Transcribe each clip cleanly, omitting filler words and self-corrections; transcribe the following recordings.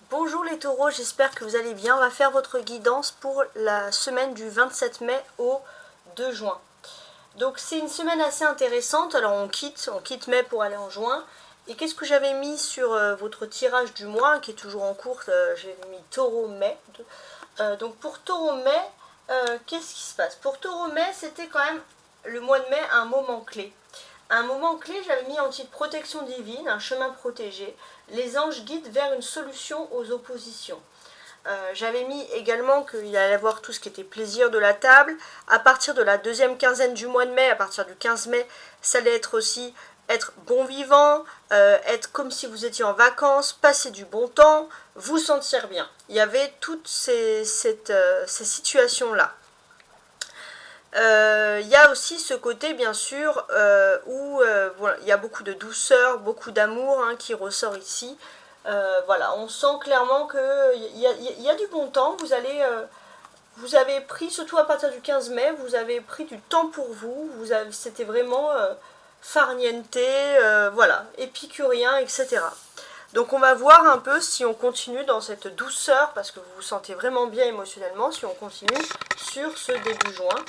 Bonjour les taureaux, j'espère que vous allez bien. On va faire votre guidance pour la semaine du 27 mai au 2 juin. Donc c'est une semaine assez intéressante. Alors on quitte mai pour aller en juin. Et qu'est-ce que j'avais mis sur votre tirage du mois, qui est toujours en cours, j'ai mis taureau mai. Donc pour taureau mai, qu'est-ce qui se passe? Pour taureau mai, c'était quand même le mois de mai un moment clé. Un moment clé, j'avais mis en titre protection divine, un chemin protégé. Les anges guident vers une solution aux oppositions. J'avais mis également qu'il allait y avoir tout ce qui était plaisir de la table. À partir de la deuxième quinzaine du mois de mai, à partir du 15 mai, ça allait être aussi être bon vivant, être comme si vous étiez en vacances, passer du bon temps, vous sentir bien. Il y avait toutes ces situations-là. Il y a aussi ce côté bien sûr où voilà, il y a beaucoup de douceur, beaucoup d'amour qui ressort ici. Voilà, on sent clairement qu'il y a du bon temps. Vous avez pris, surtout à partir du 15 mai, vous avez pris du temps pour vous. C'était vraiment farniente, voilà, épicurien, etc. Donc on va voir un peu si on continue dans cette douceur, parce que vous vous sentez vraiment bien émotionnellement, si on continue sur ce début juin,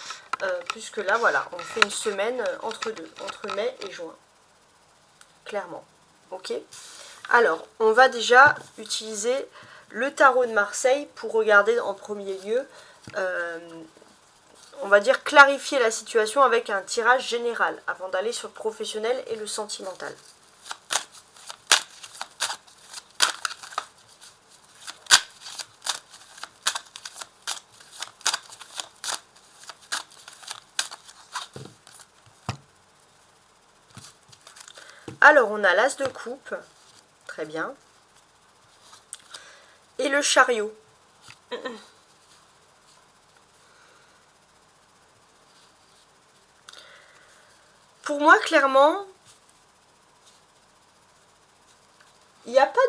puisque là, voilà, on fait une semaine entre deux, entre mai et juin, clairement. Ok. Alors, on va déjà utiliser le tarot de Marseille pour regarder en premier lieu, on va dire clarifier la situation avec un tirage général, avant d'aller sur le professionnel et le sentimental. Alors, on a l'as de coupe, très bien, et le chariot. Pour moi, clairement, il n'y a pas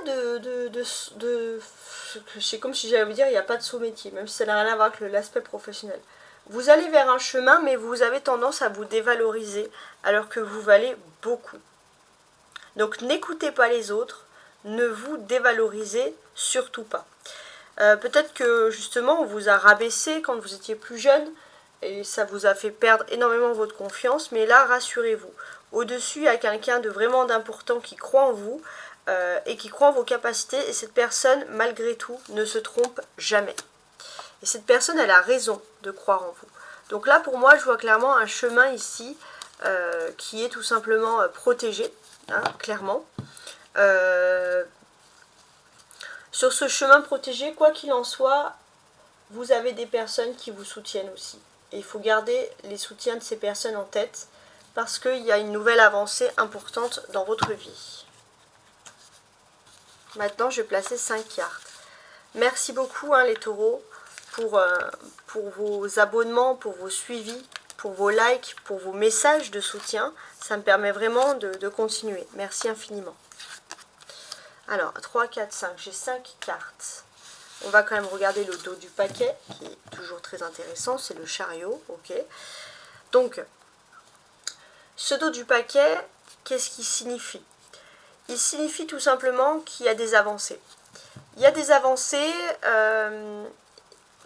c'est comme si j'allais vous dire, il n'y a pas de saut métier, même si ça n'a rien à voir avec l'aspect professionnel. Vous allez vers un chemin, mais vous avez tendance à vous dévaloriser, alors que vous valez beaucoup. Donc n'écoutez pas les autres, ne vous dévalorisez surtout pas. Peut-être que justement on vous a rabaissé quand vous étiez plus jeune et ça vous a fait perdre énormément votre confiance, mais là rassurez-vous, au-dessus il y a quelqu'un de vraiment d'important qui croit en vous et qui croit en vos capacités, et cette personne malgré tout ne se trompe jamais. Et cette personne elle a raison de croire en vous. Donc là pour moi je vois clairement un chemin ici qui est tout simplement protégé. Clairement. Sur ce chemin protégé, quoi qu'il en soit, vous avez des personnes qui vous soutiennent aussi. Et il faut garder les soutiens de ces personnes en tête, parce qu'il y a une nouvelle avancée importante dans votre vie. Maintenant, je vais placer 5 cartes. Merci beaucoup les taureaux pour vos abonnements, pour vos suivis, pour vos likes, pour vos messages de soutien. Ça me permet vraiment de continuer. Merci infiniment. Alors, 3, 4, 5. J'ai 5 cartes. On va quand même regarder le dos du paquet, qui est toujours très intéressant. C'est le chariot. Ok. Donc, ce dos du paquet, qu'est-ce qu'il signifie? Il signifie tout simplement qu'il y a des avancées. Il y a des avancées...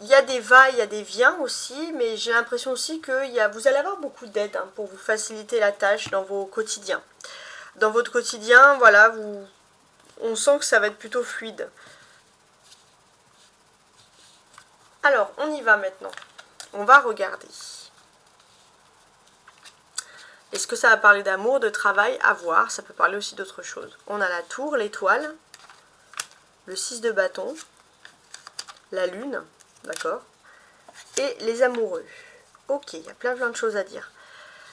il y a des va, il y a des viens aussi, mais j'ai l'impression aussi que vous allez avoir beaucoup d'aide pour vous faciliter la tâche dans vos quotidiens. Dans votre quotidien, voilà, on sent que ça va être plutôt fluide. Alors, on y va maintenant. On va regarder. Est-ce que ça va parler d'amour, de travail? À voir, ça peut parler aussi d'autre chose. On a la tour, l'étoile, le 6 de bâton, la lune. D'accord? Et les amoureux. Ok, il y a plein de choses à dire.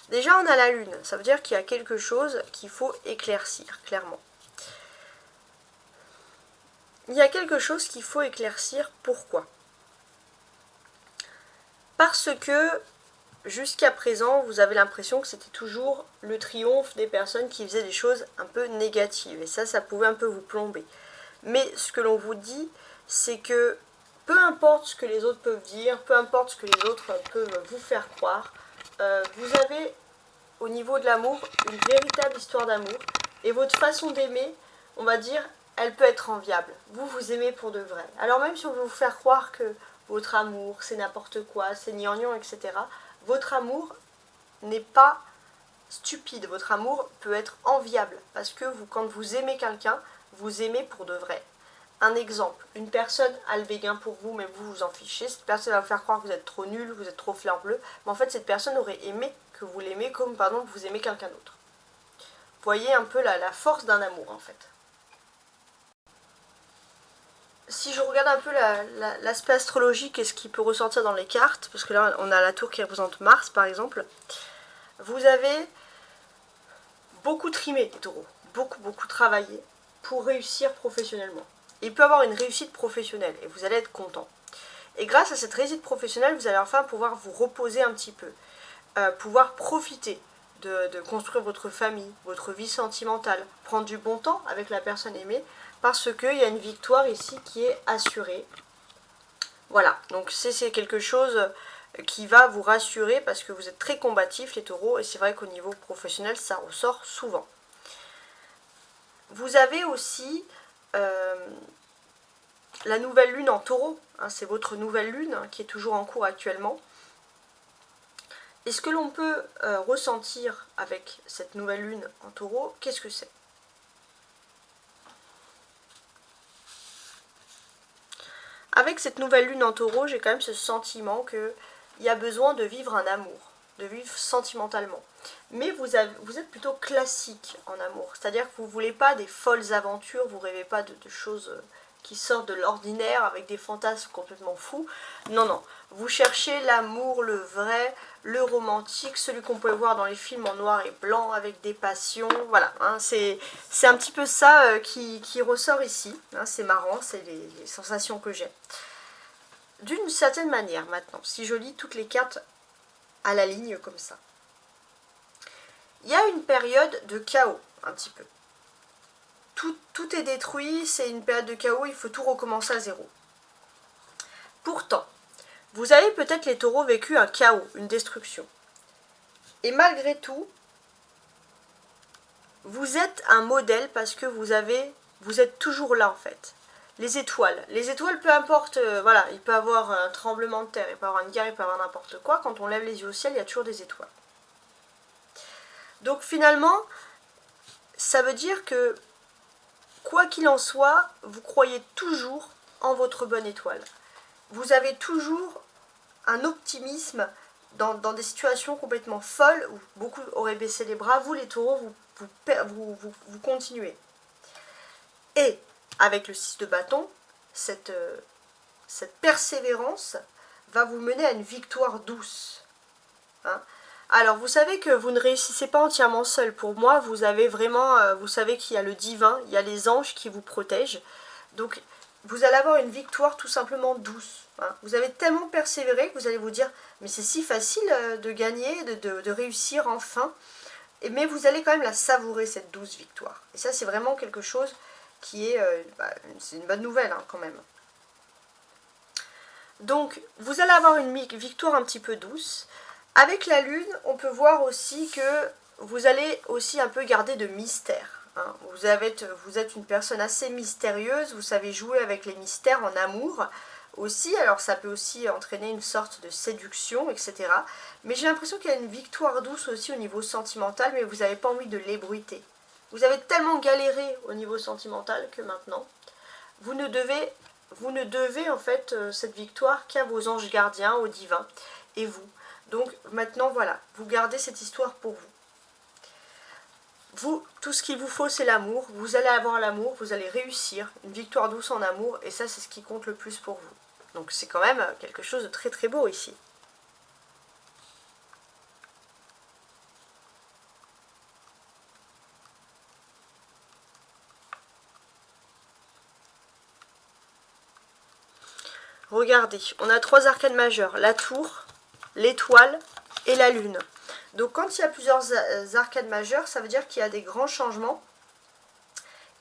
Déjà, on a la lune. Ça veut dire qu'il y a quelque chose qu'il faut éclaircir, clairement. Il y a quelque chose qu'il faut éclaircir. Pourquoi? Parce que, jusqu'à présent, vous avez l'impression que c'était toujours le triomphe des personnes qui faisaient des choses un peu négatives. Et ça pouvait un peu vous plomber. Mais ce que l'on vous dit, c'est que peu importe ce que les autres peuvent dire, peu importe ce que les autres peuvent vous faire croire, vous avez au niveau de l'amour une véritable histoire d'amour. Et votre façon d'aimer, on va dire, elle peut être enviable. Vous, vous aimez pour de vrai. Alors même si on veut vous faire croire que votre amour, c'est n'importe quoi, c'est gnangnan, etc., votre amour n'est pas stupide. Votre amour peut être enviable. Parce que vous, quand vous aimez quelqu'un, vous aimez pour de vrai. Un exemple, une personne a le béguin pour vous, mais vous vous en fichez. Cette personne va vous faire croire que vous êtes trop nul, vous êtes trop fleur bleue. Mais en fait, cette personne aurait aimé que vous l'aimez comme, par exemple, vous aimez quelqu'un d'autre. Vous voyez un peu la force d'un amour, en fait. Si je regarde un peu l'aspect astrologique et ce qui peut ressortir dans les cartes, parce que là, on a la tour qui représente Mars, par exemple, vous avez beaucoup trimé, les taureaux. Beaucoup travaillé pour réussir professionnellement. Il peut avoir une réussite professionnelle et vous allez être content. Et grâce à cette réussite professionnelle, vous allez enfin pouvoir vous reposer un petit peu, pouvoir profiter de construire votre famille, votre vie sentimentale, prendre du bon temps avec la personne aimée, parce qu'il y a une victoire ici qui est assurée. Voilà, donc c'est quelque chose qui va vous rassurer parce que vous êtes très combatifs les taureaux, et c'est vrai qu'au niveau professionnel, ça ressort souvent. Vous avez aussi la nouvelle lune en taureau, hein, c'est votre nouvelle lune hein, qui est toujours en cours actuellement. Et ce que l'on peut ressentir avec cette nouvelle lune en taureau, qu'est-ce que c'est? Avec cette nouvelle lune en taureau, j'ai quand même ce sentiment qu'il y a besoin de vivre un amour, de vivre sentimentalement. Mais vous êtes plutôt classique en amour, c'est-à-dire que vous ne voulez pas des folles aventures, vous ne rêvez pas de choses qui sortent de l'ordinaire avec des fantasmes complètement fous. Non, non, vous cherchez l'amour, le vrai, le romantique, celui qu'on peut voir dans les films en noir et blanc avec des passions. Voilà, hein, c'est un petit peu ça qui ressort ici. Hein, c'est marrant, c'est les sensations que j'ai. D'une certaine manière maintenant, si je lis toutes les cartes à la ligne comme ça, il y a une période de chaos un petit peu. Tout est détruit, c'est une période de chaos, il faut tout recommencer à zéro. Pourtant, vous avez peut-être les taureaux vécu un chaos, une destruction. Et malgré tout, vous êtes un modèle parce que vous êtes toujours là en fait. Les étoiles, peu importe, voilà, il peut y avoir un tremblement de terre, il peut y avoir une guerre, il peut y avoir n'importe quoi. Quand on lève les yeux au ciel, il y a toujours des étoiles. Donc finalement, ça veut dire que quoi qu'il en soit, vous croyez toujours en votre bonne étoile. Vous avez toujours un optimisme dans des situations complètement folles où beaucoup auraient baissé les bras. Vous, les taureaux, vous continuez. Et avec le 6 de bâton, cette persévérance va vous mener à une victoire douce. Hein. Alors, vous savez que vous ne réussissez pas entièrement seul. Pour moi, vous avez vraiment, vous savez qu'il y a le divin, il y a les anges qui vous protègent. Donc, vous allez avoir une victoire tout simplement douce. Hein. Vous avez tellement persévéré que vous allez vous dire, mais c'est si facile de gagner, de réussir enfin. Mais vous allez quand même la savourer, cette douce victoire. Et ça, c'est vraiment quelque chose qui est, c'est une bonne nouvelle hein, quand même. Donc, vous allez avoir une victoire un petit peu douce. Avec la lune, on peut voir aussi que vous allez aussi un peu garder de mystère. Hein. Vous êtes une personne assez mystérieuse, vous savez jouer avec les mystères en amour aussi. Alors ça peut aussi entraîner une sorte de séduction, etc. Mais j'ai l'impression qu'il y a une victoire douce aussi au niveau sentimental, mais vous n'avez pas envie de l'ébruiter. Vous avez tellement galéré au niveau sentimental que maintenant, vous ne devez en fait cette victoire qu'à vos anges gardiens, au divin, et vous. Donc maintenant, voilà, vous gardez cette histoire pour vous. Vous, tout ce qu'il vous faut, c'est l'amour. Vous allez avoir l'amour, vous allez réussir, une victoire douce en amour, et ça, c'est ce qui compte le plus pour vous. Donc c'est quand même quelque chose de très très beau ici. Regardez, on a 3 arcanes majeures, la tour, l'étoile et la lune. Donc quand il y a plusieurs arcanes majeures, ça veut dire qu'il y a des grands changements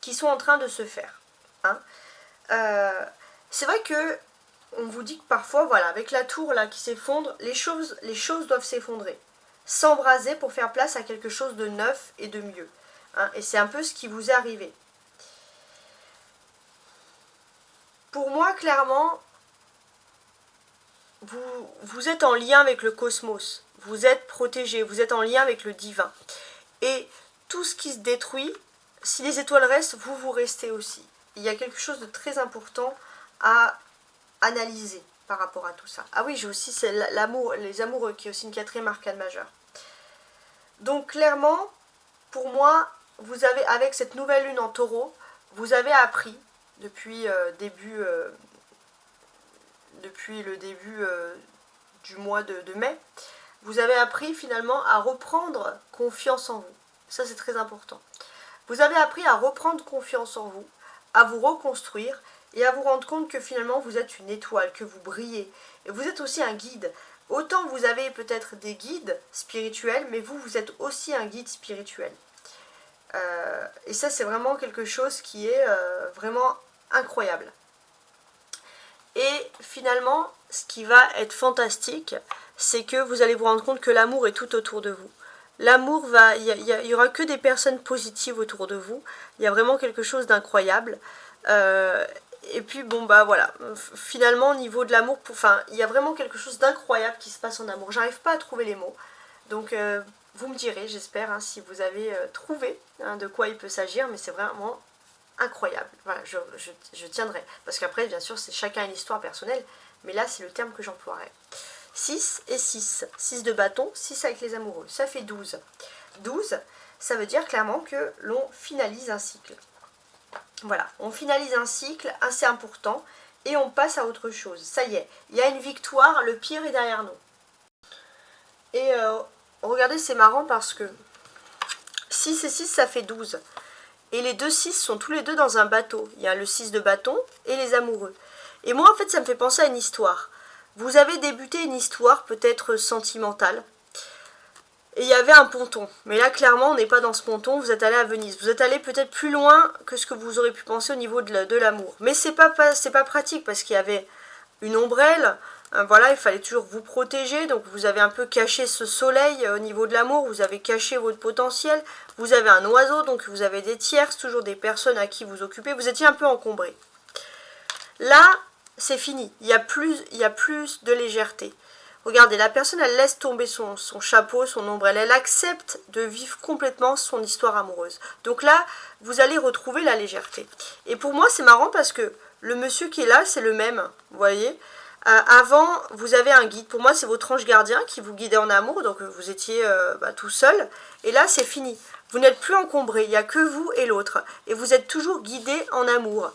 qui sont en train de se faire. Hein. C'est vrai que on vous dit que parfois, voilà, avec la tour là qui s'effondre, les choses doivent s'effondrer, s'embraser pour faire place à quelque chose de neuf et de mieux. Hein. Et c'est un peu ce qui vous est arrivé. Pour moi, clairement, vous êtes en lien avec le cosmos. Vous êtes protégé, vous êtes en lien avec le divin. Et tout ce qui se détruit, si les étoiles restent, vous restez aussi. Il y a quelque chose de très important à analyser par rapport à tout ça. Ah oui, j'ai aussi l'amour, les amoureux, qui est aussi une quatrième arcane majeure. Donc clairement, pour moi, vous avez, avec cette nouvelle lune en taureau, vous avez appris depuis, depuis le début du mois de mai, vous avez appris finalement à reprendre confiance en vous. Ça, c'est très important. Vous avez appris à reprendre confiance en vous, à vous reconstruire et à vous rendre compte que finalement vous êtes une étoile, que vous brillez. Et vous êtes aussi un guide. Autant vous avez peut-être des guides spirituels, mais vous êtes aussi un guide spirituel. Et ça, c'est vraiment quelque chose qui est vraiment incroyable. Et finalement, ce qui va être fantastique, c'est que vous allez vous rendre compte que l'amour est tout autour de vous. L'amour va, il y aura que des personnes positives autour de vous. Il y a vraiment quelque chose d'incroyable. Et puis bon bah voilà, finalement au niveau de l'amour, enfin il y a vraiment quelque chose d'incroyable qui se passe en amour. J'arrive pas à trouver les mots. Donc vous me direz, j'espère, hein, si vous avez trouvé de quoi il peut s'agir, mais c'est vraiment incroyable. Voilà, je tiendrai. Parce qu'après, bien sûr, c'est chacun une histoire personnelle, mais là c'est le terme que j'emploierai. 6 et 6. 6 de bâton, 6 avec les amoureux. Ça fait 12. 12, ça veut dire clairement que l'on finalise un cycle. Voilà, on finalise un cycle assez important et on passe à autre chose. Ça y est, il y a une victoire, le pire est derrière nous. Et regardez, c'est marrant parce que 6 et 6, ça fait 12. Et les deux 6 sont tous les deux dans un bateau. Il y a le 6 de bâton et les amoureux. Et moi, en fait, ça me fait penser à une histoire. Vous avez débuté une histoire peut-être sentimentale. Et il y avait un ponton. Mais là, clairement, on n'est pas dans ce ponton. Vous êtes allé à Venise. Vous êtes allé peut-être plus loin que ce que vous aurez pu penser au niveau de l'amour. Mais c'est pas pratique parce qu'il y avait une ombrelle. Voilà, il fallait toujours vous protéger. Donc vous avez un peu caché ce soleil au niveau de l'amour. Vous avez caché votre potentiel. Vous avez un oiseau, donc vous avez des tierces, toujours des personnes à qui vous occupez. Vous étiez un peu encombré. Là, c'est fini. Il y a plus de légèreté. Regardez, la personne, elle laisse tomber son chapeau, son ombrelle. Elle accepte de vivre complètement son histoire amoureuse. Donc là, vous allez retrouver la légèreté. Et pour moi, c'est marrant parce que le monsieur qui est là, c'est le même. Vous voyez, avant, vous avez un guide. Pour moi, c'est votre ange gardien qui vous guidait en amour. Donc, vous étiez tout seul. Et là, c'est fini. Vous n'êtes plus encombré. Il n'y a que vous et l'autre. Et vous êtes toujours guidé en amour.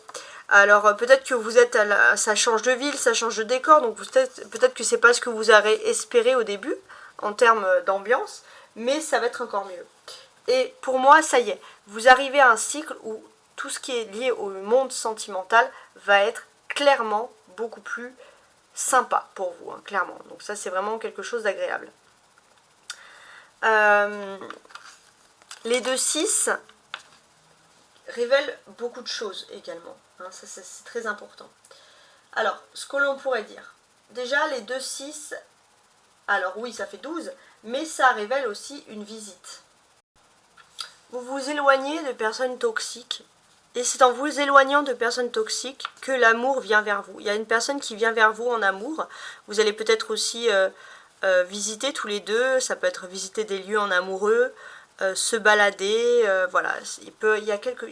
Alors peut-être que vous êtes, ça change de ville, ça change de décor, donc peut-être que c'est pas ce que vous avez espéré au début, en termes d'ambiance, mais ça va être encore mieux. Et pour moi, ça y est, vous arrivez à un cycle où tout ce qui est lié au monde sentimental va être clairement beaucoup plus sympa pour vous, hein, clairement. Donc ça, c'est vraiment quelque chose d'agréable. Les 2-6 révèlent beaucoup de choses également. Hein, ça, c'est très important. Alors, ce que l'on pourrait dire. Déjà, les 2-6, alors oui, ça fait 12, mais ça révèle aussi une visite. Vous vous éloignez de personnes toxiques, et c'est en vous éloignant de personnes toxiques que l'amour vient vers vous. Il y a une personne qui vient vers vous en amour. Vous allez peut-être aussi visiter tous les deux, ça peut être visiter des lieux en amoureux, se balader, voilà, il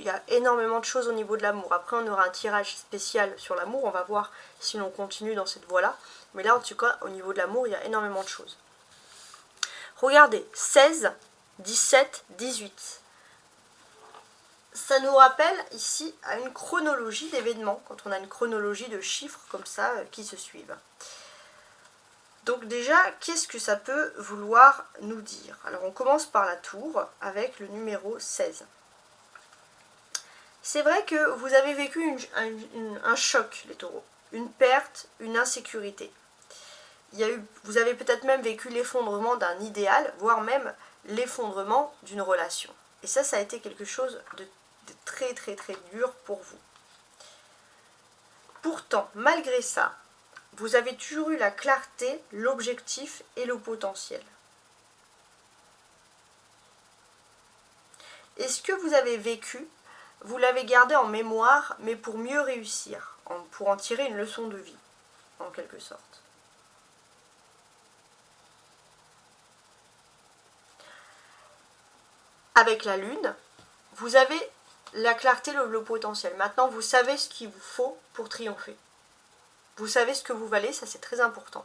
y a énormément de choses au niveau de l'amour. Après on aura un tirage spécial sur l'amour, on va voir si l'on continue dans cette voie-là. Mais là en tout cas au niveau de l'amour il y a énormément de choses. Regardez, 16, 17, 18. Ça nous rappelle ici à une chronologie d'événements, quand on a une chronologie de chiffres comme ça qui se suivent. Donc déjà, qu'est-ce que ça peut vouloir nous dire? Alors on commence par la tour avec le numéro 16. C'est vrai que vous avez vécu un choc, les taureaux, une perte, une insécurité. Vous avez peut-être même vécu l'effondrement d'un idéal, voire même l'effondrement d'une relation. Et ça a été quelque chose de très très très dur pour vous. Pourtant, malgré ça, vous avez toujours eu la clarté, l'objectif et le potentiel. Et ce que vous avez vécu, vous l'avez gardé en mémoire, mais pour mieux réussir. pour en tirer une leçon de vie, en quelque sorte. Avec la lune, vous avez la clarté, le potentiel. Maintenant, vous savez ce qu'il vous faut pour triompher. Vous savez ce que vous valez, ça c'est très important.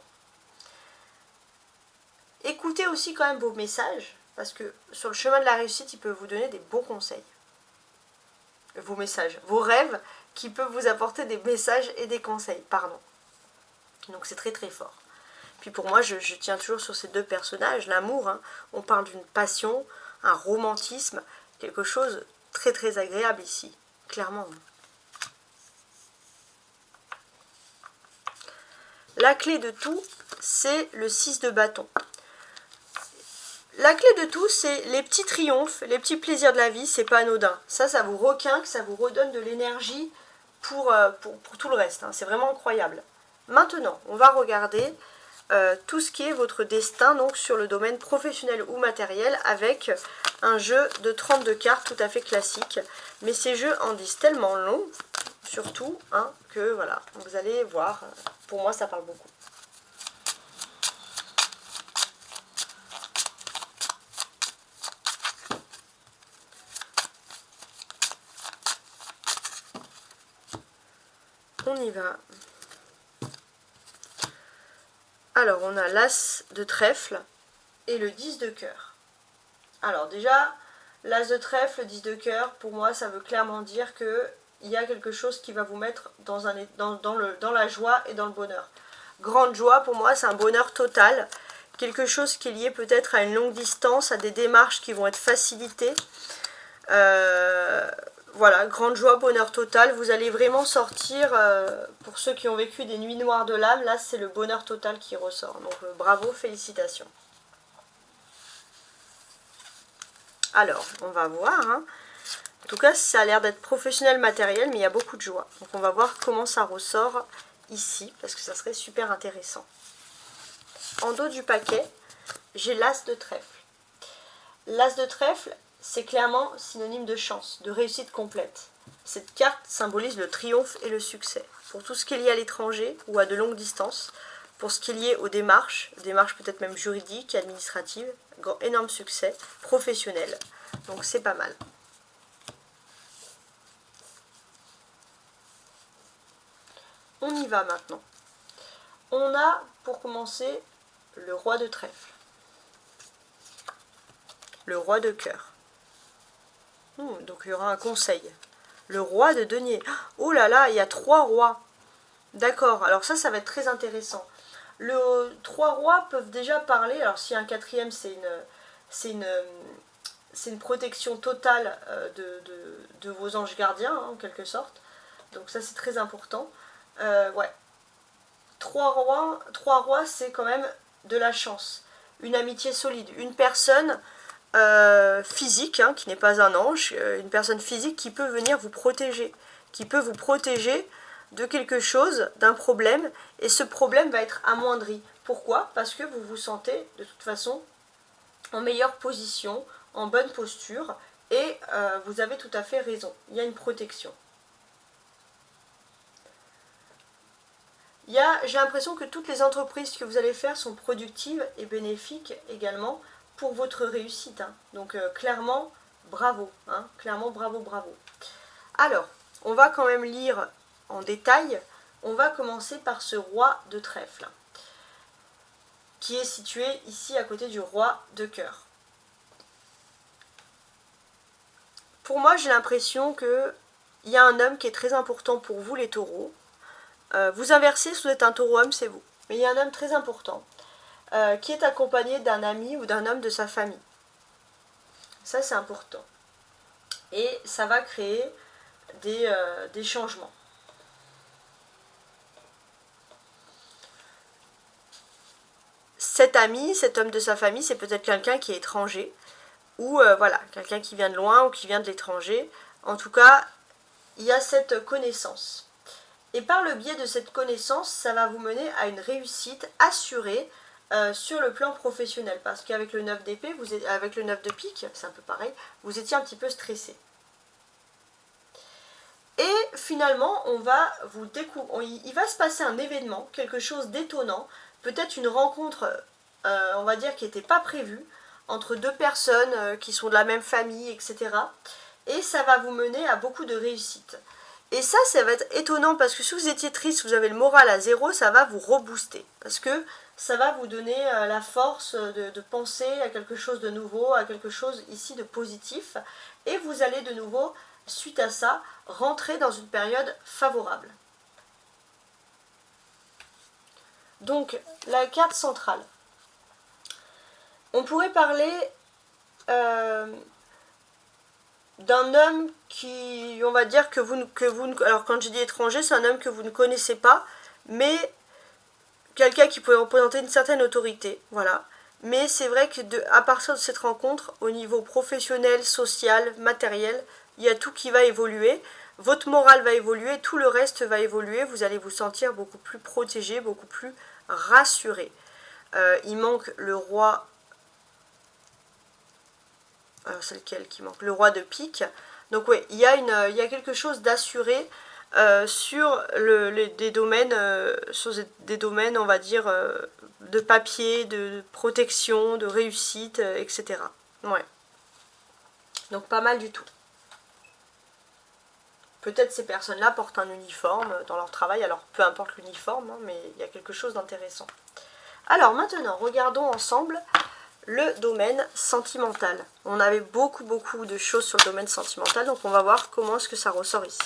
Écoutez aussi quand même vos messages, parce que sur le chemin de la réussite, il peut vous donner des bons conseils. Vos messages, vos rêves, qui peuvent vous apporter des messages et des conseils, pardon. Donc c'est très très fort. Puis pour moi, je tiens toujours sur ces deux personnages, l'amour, hein, on parle d'une passion, un romantisme, quelque chose de très très agréable ici, clairement. La clé de tout, c'est le 6 de bâton. La clé de tout, c'est les petits triomphes, les petits plaisirs de la vie, c'est pas anodin. Ça vous requinque, ça vous redonne de l'énergie pour tout le reste. Hein. C'est vraiment incroyable. Maintenant, on va regarder tout ce qui est votre destin donc sur le domaine professionnel ou matériel avec un jeu de 32 cartes tout à fait classique. Mais ces jeux en disent tellement long, surtout, hein, que voilà, vous allez voir, pour moi ça parle beaucoup. On y va. Alors, on a l'As de trèfle et le 10 de cœur. Alors déjà, l'As de trèfle, le 10 de cœur, pour moi, ça veut clairement dire qu'il y a quelque chose qui va vous mettre dans la joie et dans le bonheur. Grande joie, pour moi, c'est un bonheur total. Quelque chose qui est lié peut-être à une longue distance, à des démarches qui vont être facilitées. Voilà, grande joie, bonheur total. Vous allez vraiment sortir, pour ceux qui ont vécu des nuits noires de l'âme, là c'est le bonheur total qui ressort. Donc bravo, félicitations. Alors, on va voir. Hein. En tout cas, ça a l'air d'être professionnel matériel, mais il y a beaucoup de joie. Donc on va voir comment ça ressort ici, parce que ça serait super intéressant. En dos du paquet, j'ai l'As de trèfle. L'As de trèfle, c'est clairement synonyme de chance, de réussite complète. Cette carte symbolise le triomphe et le succès. Pour tout ce qui est lié à l'étranger ou à de longues distances, pour ce qui est lié aux démarches peut-être même juridiques, administratives, énorme succès, professionnel. Donc c'est pas mal. On y va maintenant. On a, pour commencer, le roi de trèfle. Le roi de cœur. Donc il y aura un conseil. Le roi de denier. Oh là là, il y a 3 rois. D'accord, alors ça va être très intéressant. Les 3 rois peuvent déjà parler. Alors s'il y a un quatrième, c'est une protection totale de vos anges gardiens, hein, en quelque sorte. Donc ça c'est très important. Ouais. 3 rois, c'est quand même de la chance. Une amitié solide. Une personne physique, hein, qui n'est pas un ange, une personne physique qui peut venir vous protéger, qui peut vous protéger de quelque chose, d'un problème, et ce problème va être amoindri. Pourquoi? Parce que vous vous sentez de toute façon en meilleure position, en bonne posture, et vous avez tout à fait raison, il y a une protection. J'ai l'impression que toutes les entreprises que vous allez faire sont productives et bénéfiques également pour votre réussite. Hein. Donc clairement, bravo. Hein. Clairement, bravo, bravo. Alors, on va quand même lire en détail. On va commencer par ce roi de trèfle, qui est situé ici à côté du roi de cœur. Pour moi, j'ai l'impression qu'il y a un homme qui est très important pour vous, les taureaux. Vous inversez, si vous êtes un taureau-homme, c'est vous. Mais il y a un homme très important qui est accompagné d'un ami ou d'un homme de sa famille. Ça, c'est important. Et ça va créer des changements. Cet ami, cet homme de sa famille, c'est peut-être quelqu'un qui est étranger, ou voilà, quelqu'un qui vient de loin ou qui vient de l'étranger. En tout cas, il y a cette connaissance. Et par le biais de cette connaissance, ça va vous mener à une réussite assurée sur le plan professionnel. Parce qu'avec le 9 d'épée, avec le 9 de pique, c'est un peu pareil, vous étiez un petit peu stressé. Et finalement, il va se passer un événement, quelque chose d'étonnant, peut-être une rencontre, on va dire, qui n'était pas prévue, entre deux personnes qui sont de la même famille, etc. Et ça va vous mener à beaucoup de réussite. Et ça va être étonnant parce que si vous étiez triste, vous avez le moral à zéro, ça va vous rebooster. Parce que ça va vous donner la force de penser à quelque chose de nouveau, à quelque chose ici de positif. Et vous allez de nouveau, suite à ça, rentrer dans une période favorable. Donc, la carte centrale. On pourrait parler d'un homme qui, on va dire que vous alors quand je dis étranger, c'est un homme que vous ne connaissez pas, mais quelqu'un qui pourrait représenter une certaine autorité, voilà. Mais c'est vrai que à partir de cette rencontre, au niveau professionnel, social, matériel, il y a tout qui va évoluer. Votre morale va évoluer, tout le reste va évoluer. Vous allez vous sentir beaucoup plus protégé, beaucoup plus rassuré. Il manque le roi. Alors c'est lequel qui manque? Le roi de pique. Donc oui, il y a quelque chose d'assuré sur des domaines, on va dire, de papier, de protection, de réussite, etc. Ouais. Donc pas mal du tout. Peut-être ces personnes-là portent un uniforme dans leur travail, alors peu importe l'uniforme, hein, mais il y a quelque chose d'intéressant. Alors maintenant, regardons ensemble le domaine sentimental. On avait beaucoup de choses sur le domaine sentimental, donc on va voir comment est-ce que ça ressort ici.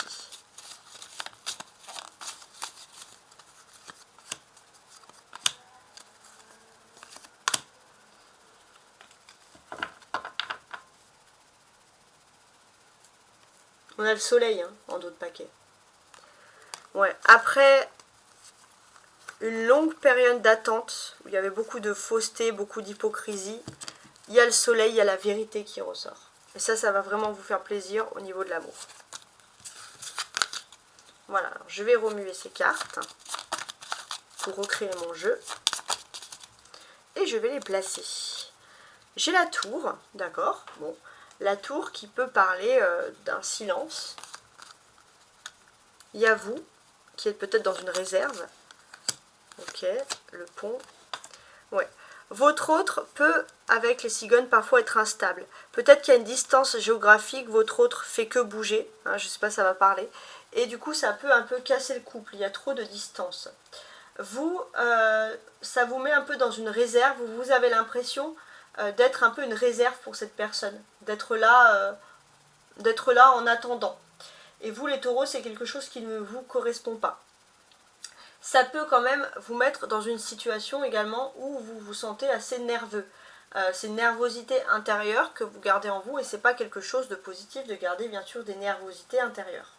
On a le soleil hein, en dos de paquet. Ouais, après une longue période d'attente, où il y avait beaucoup de fausseté, beaucoup d'hypocrisie, il y a le soleil, il y a la vérité qui ressort. Et ça va vraiment vous faire plaisir au niveau de l'amour. Voilà, alors je vais remuer ces cartes pour recréer mon jeu. Et je vais les placer. J'ai la tour, d'accord, bon. La tour qui peut parler d'un silence. Il y a vous, qui êtes peut-être dans une réserve. Ok, le pont. Ouais. Votre autre peut, avec les cigognes, parfois être instable. Peut-être qu'il y a une distance géographique, votre autre fait que bouger. Hein, je ne sais pas si ça va parler. Et du coup, ça peut un peu casser le couple. Il y a trop de distance. Vous, ça vous met un peu dans une réserve où vous avez l'impression d'être un peu une réserve pour cette personne. D'être là en attendant. Et vous, les taureaux, c'est quelque chose qui ne vous correspond pas. Ça peut quand même vous mettre dans une situation également où vous vous sentez assez nerveux. C'est une nervosité intérieure que vous gardez en vous et c'est pas quelque chose de positif de garder bien sûr des nervosités intérieures.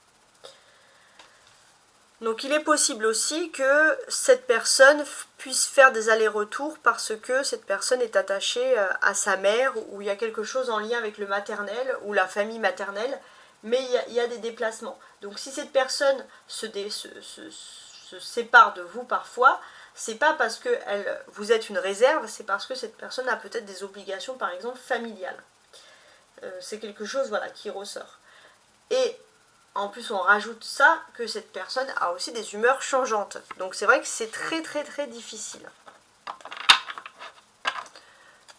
Donc il est possible aussi que cette personne puisse faire des allers-retours parce que cette personne est attachée à sa mère ou il y a quelque chose en lien avec le maternel ou la famille maternelle, mais il y a des déplacements. Donc si cette personne se sépare de vous parfois, c'est pas parce que vous êtes une réserve, c'est parce que cette personne a peut-être des obligations par exemple familiales. C'est quelque chose voilà, qui ressort. Et en plus on rajoute ça, que cette personne a aussi des humeurs changeantes. Donc c'est vrai que c'est très difficile.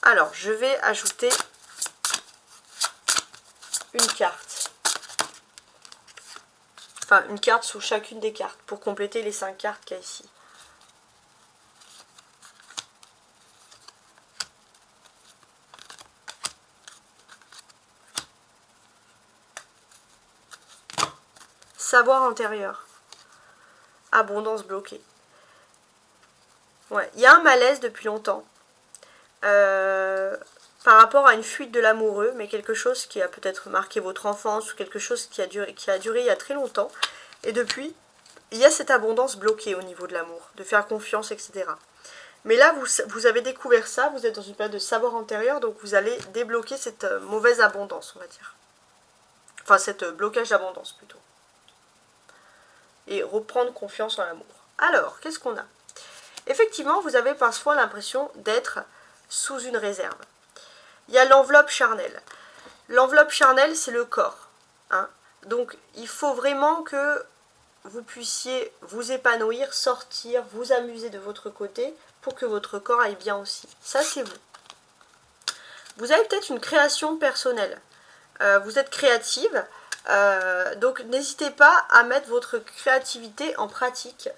Alors je vais ajouter une carte. Enfin une carte sous chacune des cartes pour compléter les 5 cartes qu'il y a ici. Savoir antérieur. Abondance bloquée. Ouais, il y a un malaise depuis longtemps. Par rapport à une fuite de l'amoureux, mais quelque chose qui a peut-être marqué votre enfance ou quelque chose qui a duré il y a très longtemps. Et depuis, il y a cette abondance bloquée au niveau de l'amour, de faire confiance, etc. Mais là, vous avez découvert ça, vous êtes dans une période de savoir antérieur, donc vous allez débloquer cette mauvaise abondance, on va dire. Enfin, cette blocage d'abondance plutôt. Et reprendre confiance en l'amour. Alors, qu'est-ce qu'on a? Effectivement, vous avez parfois l'impression d'être sous une réserve. Il y a l'enveloppe charnelle. L'enveloppe charnelle, c'est le corps. Hein. Donc il faut vraiment que vous puissiez vous épanouir, sortir, vous amuser de votre côté pour que votre corps aille bien aussi. Ça, c'est vous. Vous avez peut-être une création personnelle. Vous êtes créative, donc n'hésitez pas à mettre votre créativité en pratique.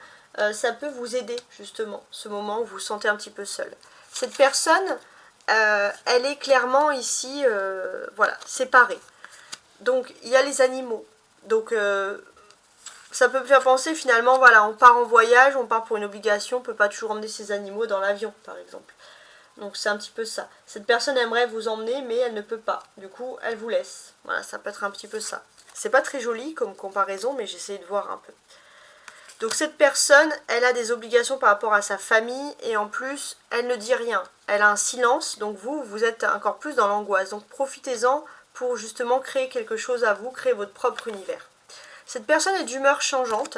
Ça peut vous aider justement, ce moment où vous vous sentez un petit peu seul. Cette personne, elle est clairement ici, voilà, séparée. Donc il y a les animaux. Donc ça peut me faire penser finalement, voilà, on part en voyage, on part pour une obligation, on ne peut pas toujours emmener ses animaux dans l'avion par exemple. Donc c'est un petit peu ça. Cette personne aimerait vous emmener mais elle ne peut pas. Du coup elle vous laisse. Voilà, ça peut être un petit peu ça. C'est pas très joli comme comparaison mais j'essaie de voir un peu. Donc cette personne, elle a des obligations par rapport à sa famille et en plus elle ne dit rien. Elle a un silence, donc vous êtes encore plus dans l'angoisse. Donc profitez-en pour justement créer quelque chose à vous, créer votre propre univers. Cette personne est d'humeur changeante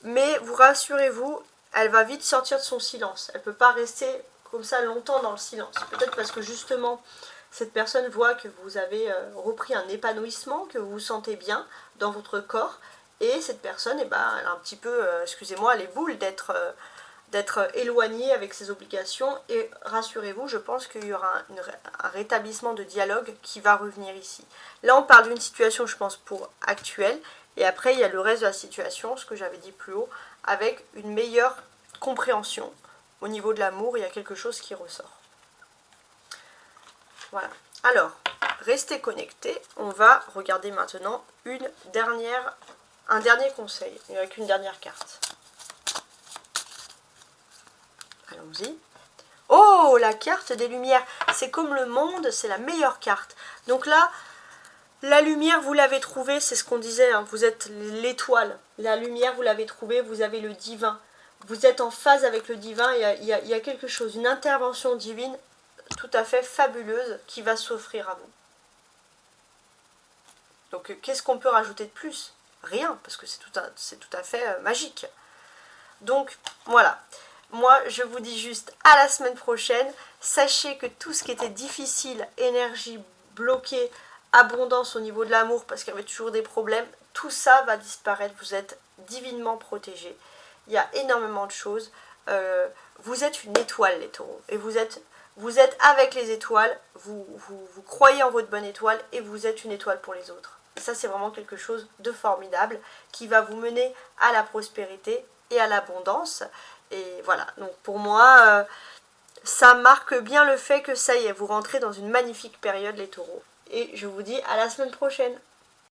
mais vous rassurez-vous, elle va vite sortir de son silence. Elle ne peut pas rester comme ça longtemps dans le silence. Peut-être parce que justement, cette personne voit que vous avez repris un épanouissement, que vous vous sentez bien dans votre corps. Et cette personne, eh ben, elle a un petit peu, excusez-moi, les boules d'être éloignée avec ses obligations. Et rassurez-vous, je pense qu'il y aura un rétablissement de dialogue qui va revenir ici. Là, on parle d'une situation, je pense, pour actuelle. Et après, il y a le reste de la situation, ce que j'avais dit plus haut, avec une meilleure compréhension. Au niveau de l'amour, il y a quelque chose qui ressort. Voilà. Alors, restez connectés. On va regarder maintenant un dernier conseil, avec une dernière carte. Allons-y. Oh, la carte des lumières. C'est comme le monde, c'est la meilleure carte. Donc là, la lumière, vous l'avez trouvée, c'est ce qu'on disait, hein, vous êtes l'étoile. La lumière, vous l'avez trouvée, vous avez le divin. Vous êtes en phase avec le divin, il y a quelque chose, une intervention divine tout à fait fabuleuse qui va s'offrir à vous. Donc qu'est-ce qu'on peut rajouter de plus? Rien, parce que c'est tout à fait magique. Donc voilà, moi je vous dis juste à la semaine prochaine. Sachez que tout ce qui était difficile, énergie bloquée, abondance au niveau de l'amour, parce qu'il y avait toujours des problèmes, tout ça va disparaître, vous êtes divinement protégés. Il y a énormément de choses. Vous êtes une étoile, les taureaux. Et vous êtes avec les étoiles. Vous croyez en votre bonne étoile et vous êtes une étoile pour les autres. Et ça, c'est vraiment quelque chose de formidable qui va vous mener à la prospérité et à l'abondance. Et voilà. Donc pour moi, ça marque bien le fait que ça y est, vous rentrez dans une magnifique période, les taureaux. Et je vous dis à la semaine prochaine.